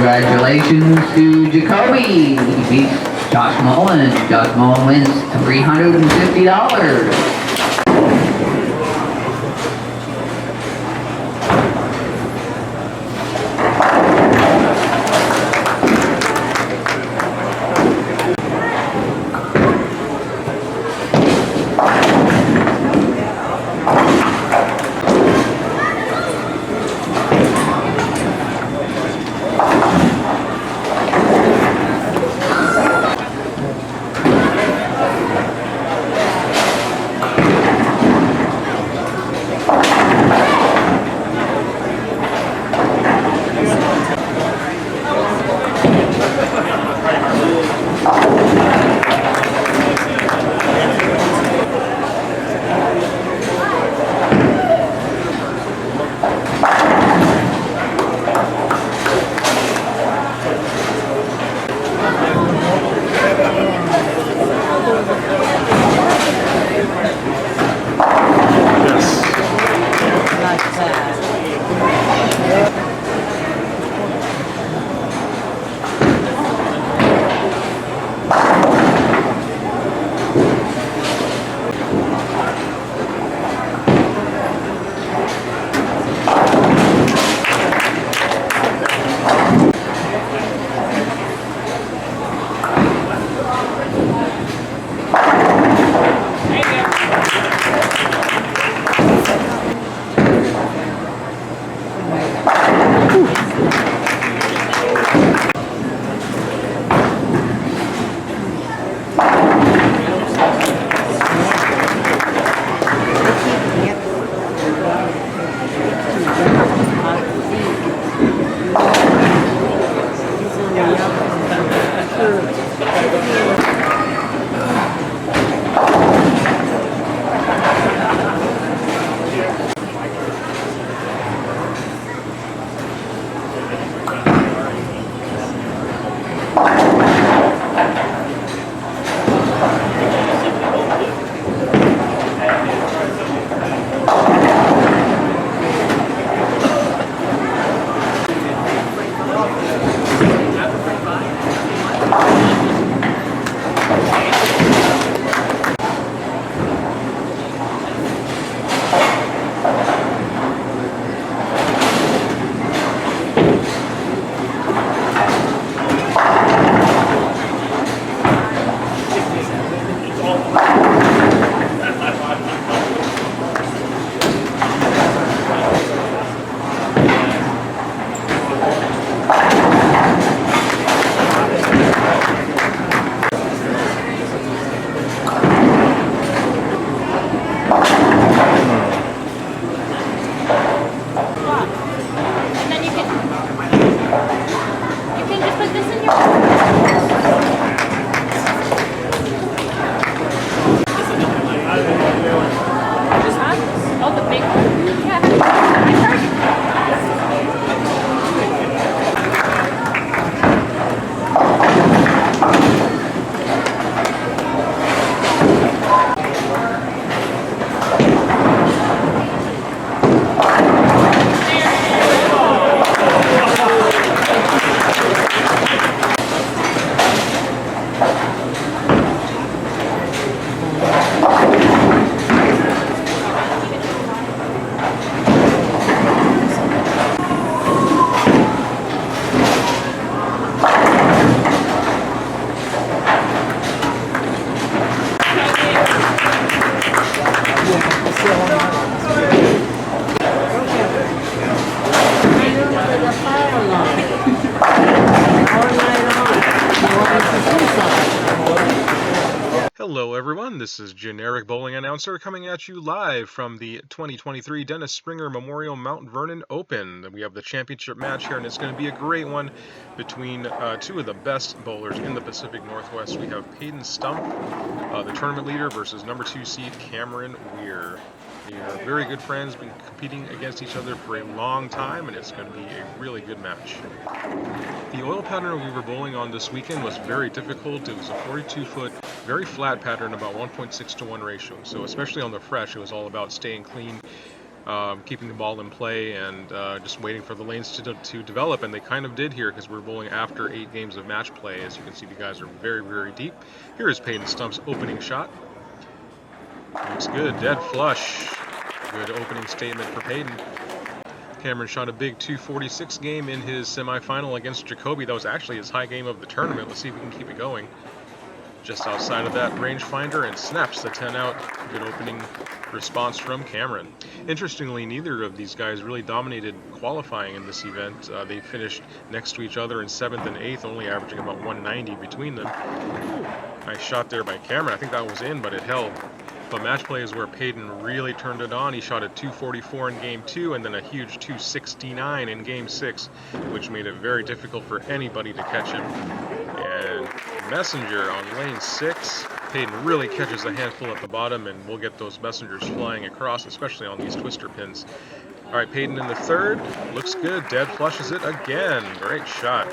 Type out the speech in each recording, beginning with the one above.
Congratulations to Jacobi. He beats Josh Mullen. Josh Mullen wins $350. Hello everyone, this is Generic Bowling Announcer coming at you live from the 2023 Dennis Springer Memorial Mount Vernon Open. We have the championship match here, and it's going to be a great one between two of the best bowlers in the Pacific Northwest. We have Payden Stumpf, the tournament leader, versus number 2 seed Cameron Weier. They are very good friends, been competing against each other for a long time, and it's going to be a really good match. The oil pattern we were bowling on this weekend was very difficult. It was a 42-foot, very flat pattern, about 1.6 to 1 ratio. So especially on the fresh, it was all about staying clean, keeping the ball in play, and just waiting for the lanes to develop. And they kind of did here, because we're bowling after 8 games of match play. As you can see, the guys are very, very deep. Here is Payden Stumpf's opening shot. Looks good, dead flush. Good opening statement for Payden. Cameron shot a big 246 game in his semifinal against Jacobi. That was actually his high game of the tournament. Let's see if we can keep it going. Just outside of that rangefinder and snaps the 10 out. Good opening response from Cameron. Interestingly, neither of these guys really dominated qualifying in this event. They finished next to each other in 7th and 8th, only averaging about 190 between them. Nice shot there by Cameron. I think that was in, but it held. But match play is where Payden really turned it on. He shot a 244 in game 2 and then a huge 269 in game 6, which made it very difficult for anybody to catch him. And Messenger on lane 6. Payden really catches a handful at the bottom, and we'll get those messengers flying across, especially on these twister pins. Alright, Payden in the third. Looks good. Dead flushes it again. Great shot.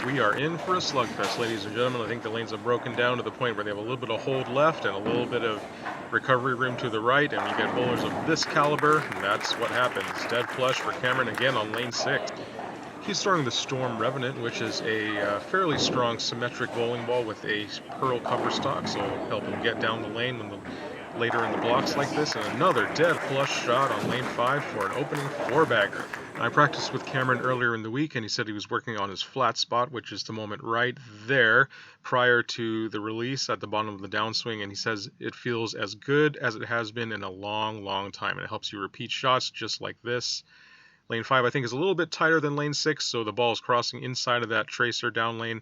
We are in for a slugfest, ladies and gentlemen. I think the lanes have broken down to the point where they have a little bit of hold left and a little bit of recovery room to the right, and you get bowlers of this caliber, and that's what happens. Dead flush for Cameron again on lane 6. He's throwing the Storm Revenant, which is a fairly strong symmetric bowling ball with a pearl cover stock, so it'll help him get down the lane when later in the blocks like this. And another dead flush shot on lane 5 for an opening 4-bagger. I practiced with Cameron earlier in the week, and he said he was working on his flat spot, which is the moment right there prior to the release at the bottom of the downswing, and he says it feels as good as it has been in a long, long time, and it helps you repeat shots just like this. Lane 5, I think, is a little bit tighter than lane 6, so the ball is crossing inside of that tracer down lane,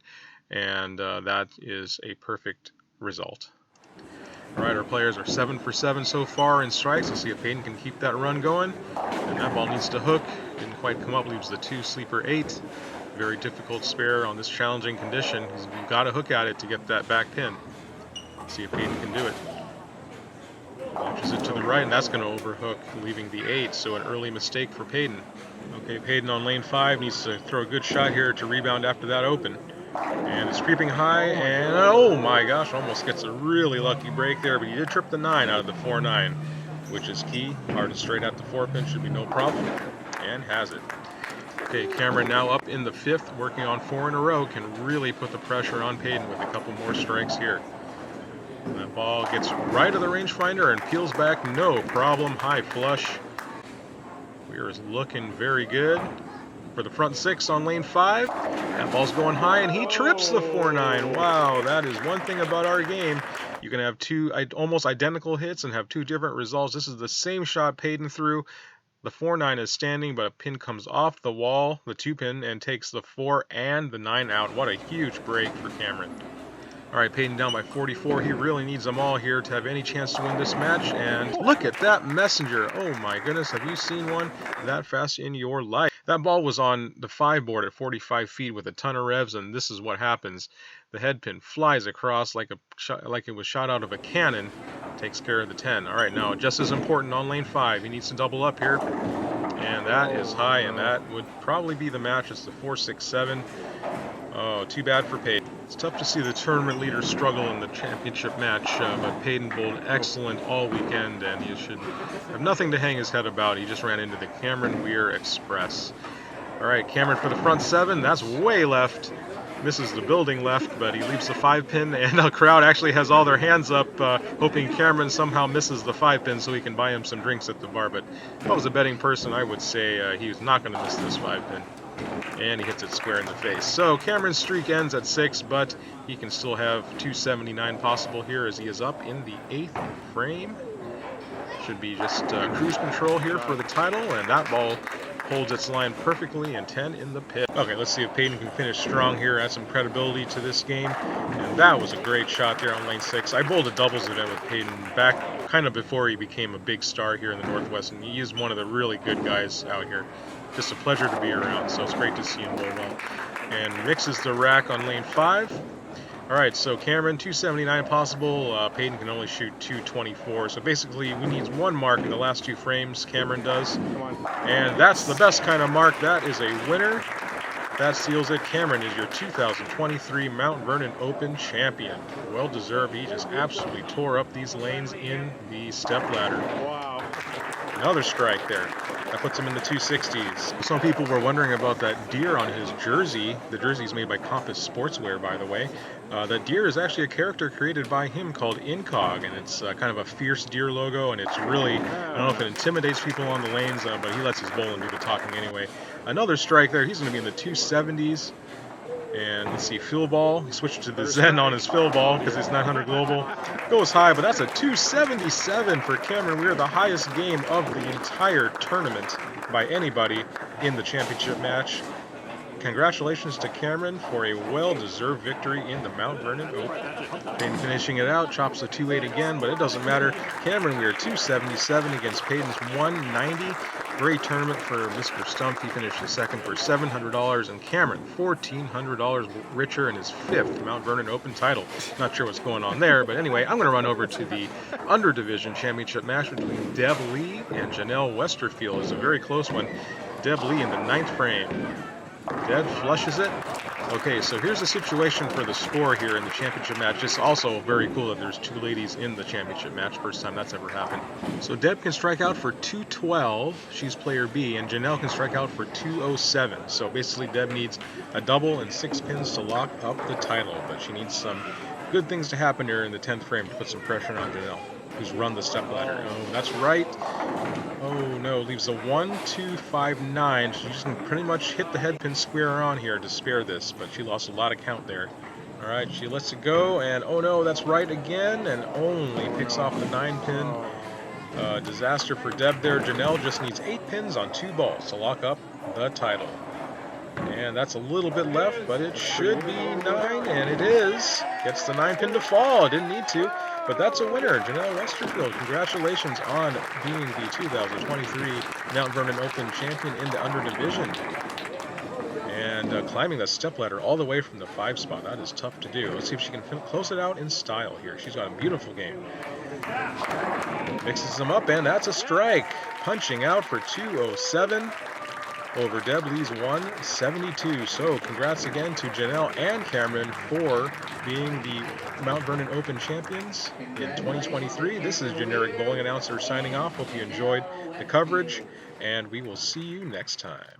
and that is a perfect result. Alright, our players are 7 for 7 so far in strikes. Let's see if Payden can keep that run going. And that ball needs to hook. Didn't quite come up, leaves the 2 sleeper 8. Very difficult spare on this challenging condition. You've got to hook at it to get that back pin. Let's see if Payden can do it. Launches it to the right, and that's going to overhook, leaving the 8, so an early mistake for Payden. Okay, Payden on lane 5 needs to throw a good shot here to rebound after that open. And it's creeping high, and oh my gosh, almost gets a really lucky break there, but he did trip the 9 out of the 4-9, which is key. Hard and straight at the 4-pin should be no problem, and has it. Okay, Cameron now up in the 5th, working on 4 in a row, can really put the pressure on Payden with a couple more strikes here. And that ball gets right of the rangefinder and peels back, no problem. High flush. Weier is looking very good. For the front 6 on lane 5, that ball's going high, and he trips the 4-9. Wow, that is one thing about our game. You can have 2 almost identical hits and have 2 different results. This is the same shot Payden threw. The 4-9 is standing, but a pin comes off the wall, the 2-pin, and takes the 4 and the 9 out. What a huge break for Cameron. Alright, Payden down by 44. He really needs them all here to have any chance to win this match. And look at that messenger. Oh my goodness, have you seen one that fast in your life? That ball was on the 5 board at 45 feet with a ton of revs, and this is what happens. The head pin flies across like it was shot out of a cannon. Takes care of the 10. Alright, now just as important on lane 5. He needs to double up here. And that is high, and that would probably be the match. It's the 4-6-7. Oh, too bad for Payden. It's tough to see the tournament leader struggle in the championship match, but Payden bowled excellent all weekend, and he should have nothing to hang his head about. He just ran into the Cameron Weier Express. All right, Cameron for the front 7. That's way left. Misses the building left, but he leaves the 5-pin, and the crowd actually has all their hands up, hoping Cameron somehow misses the 5-pin so he can buy him some drinks at the bar. But if I was a betting person, I would say he was not going to miss this 5-pin. And he hits it square in the face. So Cameron's streak ends at 6, but he can still have 279 possible here as he is up in the 8th frame. Should be just cruise control here for the title, and that ball holds its line perfectly, and 10 in the pit. Okay, let's see if Payden can finish strong here, add some credibility to this game. And that was a great shot there on lane 6. I bowled a doubles event with Payden back kind of before he became a big star here in the Northwest, and he is one of the really good guys out here. Just a pleasure to be around, so it's great to see him bowl well. And mixes the rack on lane 5. Alright, so Cameron, 279 possible. Payden can only shoot 224. So basically, we need one mark in the last 2 frames. Cameron does. And that's the best kind of mark. That is a winner. That seals it. Cameron is your 2023 Mount Vernon Open champion. Well deserved. He just absolutely tore up these lanes in the stepladder. Wow. Another strike there. That puts him in the 260s. Some people were wondering about that deer on his jersey. The jersey is made by Compass Sportswear, by the way. That deer is actually a character created by him called Incog, and it's kind of a fierce deer logo, and it's really, I don't know if it intimidates people on the lanes, but he lets his bowling do the talking anyway. Another strike there. He's going to be in the 270s. And let's see, fill ball. He switched to the Zen on his fill ball because it's 900 global. Goes high, but that's a 277 for Cameron. We are the highest game of the entire tournament by anybody in the championship match. Congratulations to Cameron for a well-deserved victory in the Mount Vernon Open. Payden finishing it out, chops the 2-8 again, but it doesn't matter. Cameron, we are 277 against Payden's 190. Great tournament for Mr. Stumpf. He finished the second for $700, and Cameron $1,400 richer in his 5th Mount Vernon Open title. Not sure what's going on there, but anyway, I'm going to run over to the Underdivision Championship match between Deb Lee and Janel Westerfield. It's a very close one. Deb Lee in the 9th frame. Deb flushes it. Okay, so here's the situation for the score here in the championship match. It's also very cool that there's 2 ladies in the championship match. First time that's ever happened. So Deb can strike out for 212. She's player B, and Janelle can strike out for 207. So basically Deb needs a double and 6 pins to lock up the title, but she needs some good things to happen here in the 10th frame to put some pressure on Janelle, who's run the stepladder. Oh, that's right. Oh no, leaves a 1-2-5-9. She just can pretty much hit the head pin square on here to spare this, but she lost a lot of count there. Alright, she lets it go, and oh no, that's right again, and only picks off the 9 pin. Disaster for Deb there. Janelle just needs 8 pins on 2 balls to lock up the title. And that's a little bit left, but it should be 9, and it is. Gets the 9 pin to fall. It didn't need to. But that's a winner, Janel Westerfield. Congratulations on being the 2023 Mount Vernon Open champion in the Underdivision. And climbing the stepladder all the way from the 5 spot. That is tough to do. Let's see if she can close it out in style here. She's got a beautiful game. Mixes them up, and that's a strike. Punching out for 207. Over Deb Lee's 172. So congrats again to Janelle and Cameron for being the Mount Vernon Open champions in 2023. This is Generic Bowling Announcer signing off. Hope you enjoyed the coverage, and we will see you next time.